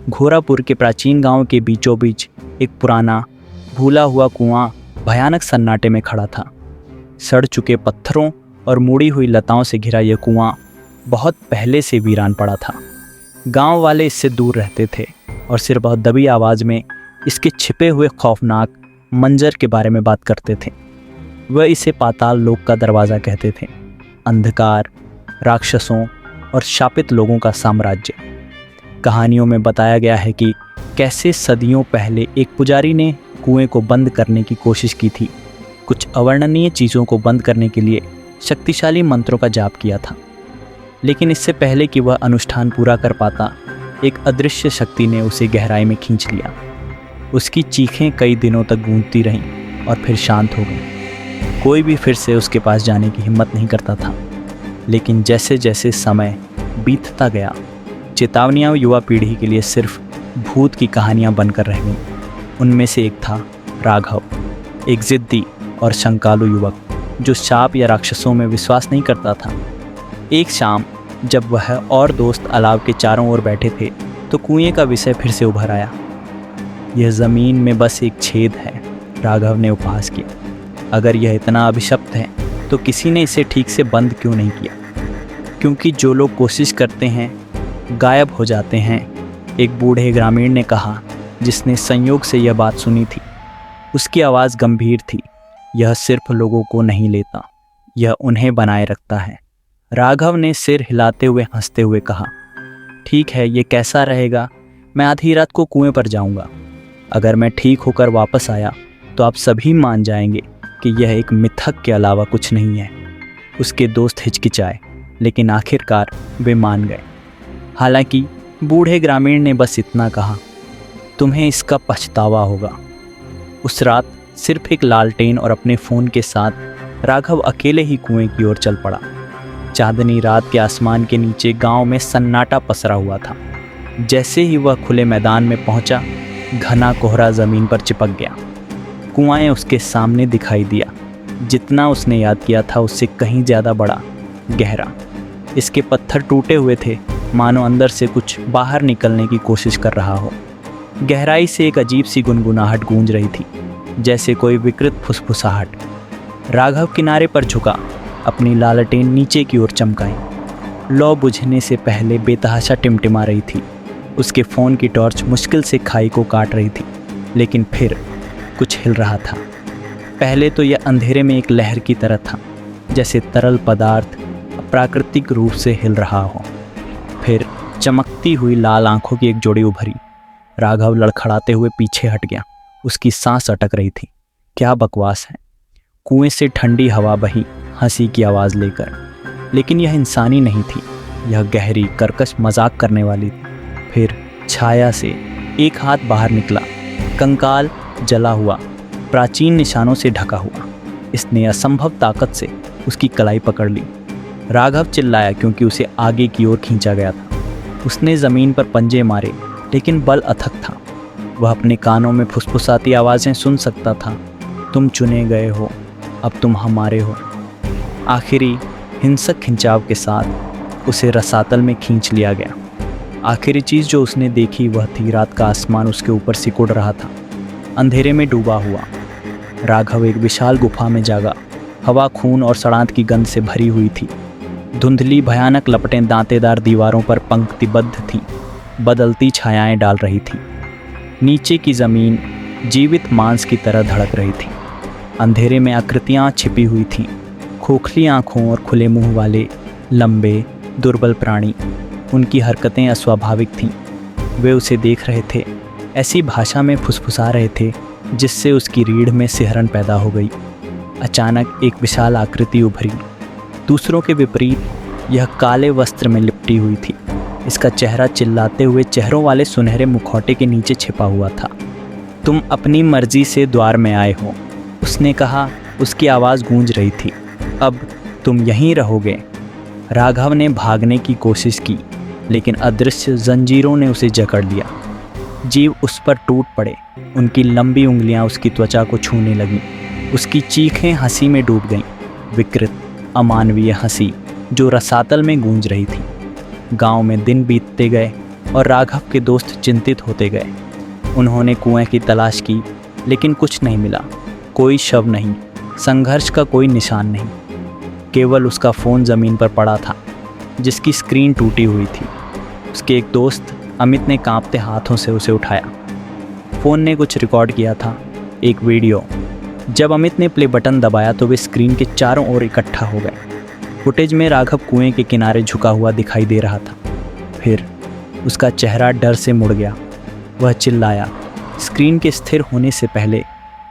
घोरापुर के प्राचीन गांव के बीचों बीच एक पुराना भूला हुआ कुआं भयानक सन्नाटे में खड़ा था। सड़ चुके पत्थरों और मुड़ी हुई लताओं से घिरा यह कुआं बहुत पहले से वीरान पड़ा था। गांव वाले इससे दूर रहते थे और सिर्फ बहुत दबी आवाज़ में इसके छिपे हुए खौफनाक मंजर के बारे में बात करते थे। वह इसे पाताल लोक का दरवाज़ा कहते थे। अंधकार, राक्षसों और शापित लोगों का साम्राज्य। कहानियों में बताया गया है कि कैसे सदियों पहले एक पुजारी ने कुएं को बंद करने की कोशिश की थी। कुछ अवर्णनीय चीज़ों को बंद करने के लिए शक्तिशाली मंत्रों का जाप किया था, लेकिन इससे पहले कि वह अनुष्ठान पूरा कर पाता, एक अदृश्य शक्ति ने उसे गहराई में खींच लिया। उसकी चीखें कई दिनों तक गूंजती रहीं और फिर शांत हो गईं। कोई भी फिर से उसके पास जाने की हिम्मत नहीं करता था। लेकिन जैसे जैसे समय बीतता गया, चेतावनियाँ युवा पीढ़ी के लिए सिर्फ भूत की कहानियाँ बनकर रह गईं। उनमें से एक था राघव, एक जिद्दी और शंकालु युवक जो शाप या राक्षसों में विश्वास नहीं करता था। एक शाम जब वह और दोस्त अलाव के चारों ओर बैठे थे तो कुएं का विषय फिर से उभर आया। यह ज़मीन में बस एक छेद है, राघव ने उपहास किया। अगर यह इतना अभिशप्त है तो किसी ने इसे ठीक से बंद क्यों नहीं किया? क्योंकि जो लोग कोशिश करते हैं गायब हो जाते हैं, एक बूढ़े ग्रामीण ने कहा, जिसने संयोग से यह बात सुनी थी। उसकी आवाज़ गंभीर थी। यह सिर्फ लोगों को नहीं लेता, यह उन्हें बनाए रखता है। राघव ने सिर हिलाते हुए हंसते हुए कहा, ठीक है, ये कैसा रहेगा? मैं आधी रात को कुएं पर जाऊंगा। अगर मैं ठीक होकर वापस आया तो आप सभी मान जाएंगे कि यह एक मिथक के अलावा कुछ नहीं है। उसके दोस्त हिचकिचाए, लेकिन आखिरकार वे मान गए। हालांकि बूढ़े ग्रामीण ने बस इतना कहा, तुम्हें इसका पछतावा होगा। उस रात सिर्फ एक लालटेन और अपने फ़ोन के साथ राघव अकेले ही कुएं की ओर चल पड़ा। चांदनी रात के आसमान के नीचे गांव में सन्नाटा पसरा हुआ था। जैसे ही वह खुले मैदान में पहुंचा, घना कोहरा ज़मीन पर चिपक गया। कुआं उसके सामने दिखाई दिया। जितना उसने याद किया था उससे कहीं ज़्यादा बड़ा, गहरा। इसके पत्थर टूटे हुए थे, मानो अंदर से कुछ बाहर निकलने की कोशिश कर रहा हो। गहराई से एक अजीब सी गुनगुनाहट गूंज रही थी, जैसे कोई विकृत फुसफुसाहट। राघव किनारे पर झुका, अपनी लालटेन नीचे की ओर चमकाई। लौ बुझने से पहले बेतहाशा टिमटिमा रही थी। उसके फ़ोन की टॉर्च मुश्किल से खाई को काट रही थी, लेकिन फिर कुछ हिल रहा था। पहले तो यह अंधेरे में एक लहर की तरह था, जैसे तरल पदार्थ अप्राकृतिक रूप से हिल रहा हो। फिर चमकती हुई लाल आंखों की एक जोड़ी उभरी। राघव लड़खड़ाते हुए पीछे हट गया। उसकी सांस अटक रही थी। क्या बकवास है। कुएं से ठंडी हवा बही, हंसी की आवाज़ लेकर। लेकिन यह इंसानी नहीं थी, यह गहरी कर्कश मजाक करने वाली थी। फिर छाया से एक हाथ बाहर निकला, कंकाल जला हुआ, प्राचीन निशानों से ढका हुआ। इसने असंभव ताकत से उसकी कलाई पकड़ ली। राघव चिल्लाया क्योंकि उसे आगे की ओर खींचा गया था। उसने ज़मीन पर पंजे मारे, लेकिन बल अथक था। वह अपने कानों में फुसफुसाती आवाज़ें सुन सकता था। तुम चुने गए हो, अब तुम हमारे हो। आखिरी हिंसक खिंचाव के साथ उसे रसातल में खींच लिया गया। आखिरी चीज़ जो उसने देखी वह थी रात का आसमान उसके ऊपर सिकुड़ रहा था, अंधेरे में डूबा हुआ। राघव एक विशाल गुफा में जागा। हवा खून और सड़ांत की गंध से भरी हुई थी। धुंधली भयानक लपटें दांतेदार दीवारों पर पंक्तिबद्ध थीं, बदलती छायाएं डाल रही थीं। नीचे की ज़मीन जीवित मांस की तरह धड़क रही थी। अंधेरे में आकृतियाँ छिपी हुई थीं, खोखली आँखों और खुले मुंह वाले लंबे दुर्बल प्राणी। उनकी हरकतें अस्वाभाविक थीं। वे उसे देख रहे थे, ऐसी भाषा में फुसफुसा रहे थे जिससे उसकी रीढ़ में सिहरन पैदा हो गई। अचानक एक विशाल आकृति उभरी। दूसरों के विपरीत यह काले वस्त्र में लिपटी हुई थी। इसका चेहरा चिल्लाते हुए चेहरों वाले सुनहरे मुखौटे के नीचे छिपा हुआ था। तुम अपनी मर्जी से द्वार में आए हो, उसने कहा। उसकी आवाज़ गूंज रही थी। अब तुम यहीं रहोगे। राघव ने भागने की कोशिश की, लेकिन अदृश्य जंजीरों ने उसे जकड़ लिया। जीव उस पर टूट पड़े। उनकी लंबी उंगलियां उसकी त्वचा को छूने लगीं। उसकी चीखें हंसी में डूब गईं, विकृत अमानवीय हंसी जो रसातल में गूंज रही थी। गांव में दिन बीतते गए। और राघव के दोस्त चिंतित होते गए। उन्होंने कुएं की तलाश की, लेकिन कुछ नहीं मिला। कोई शव नहीं, संघर्ष का कोई निशान नहीं। केवल उसका फ़ोन ज़मीन पर पड़ा था, जिसकी स्क्रीन टूटी हुई थी। उसके एक दोस्त अमित ने कांपते हाथों से उसे उठाया। फ़ोन ने कुछ रिकॉर्ड किया था, एक वीडियो। जब अमित ने प्ले बटन दबाया तो वे स्क्रीन के चारों ओर इकट्ठा हो गए। फुटेज में राघव कुएं के किनारे झुका हुआ दिखाई दे रहा था। फिर उसका चेहरा डर से मुड़ गया। वह चिल्लाया, स्क्रीन के स्थिर होने से पहले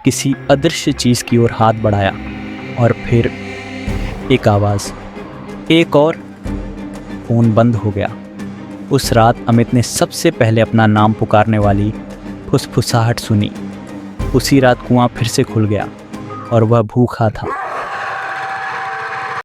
किसी अदृश्य चीज़ की ओर हाथ बढ़ाया, और फिर एक आवाज़, एक और। फ़ोन बंद हो गया। उस रात अमित ने सबसे पहले अपना नाम पुकारने वाली फुसफुसाहट सुनी। उसी रात कुआं फिर से खुल गया और वह भूखा था।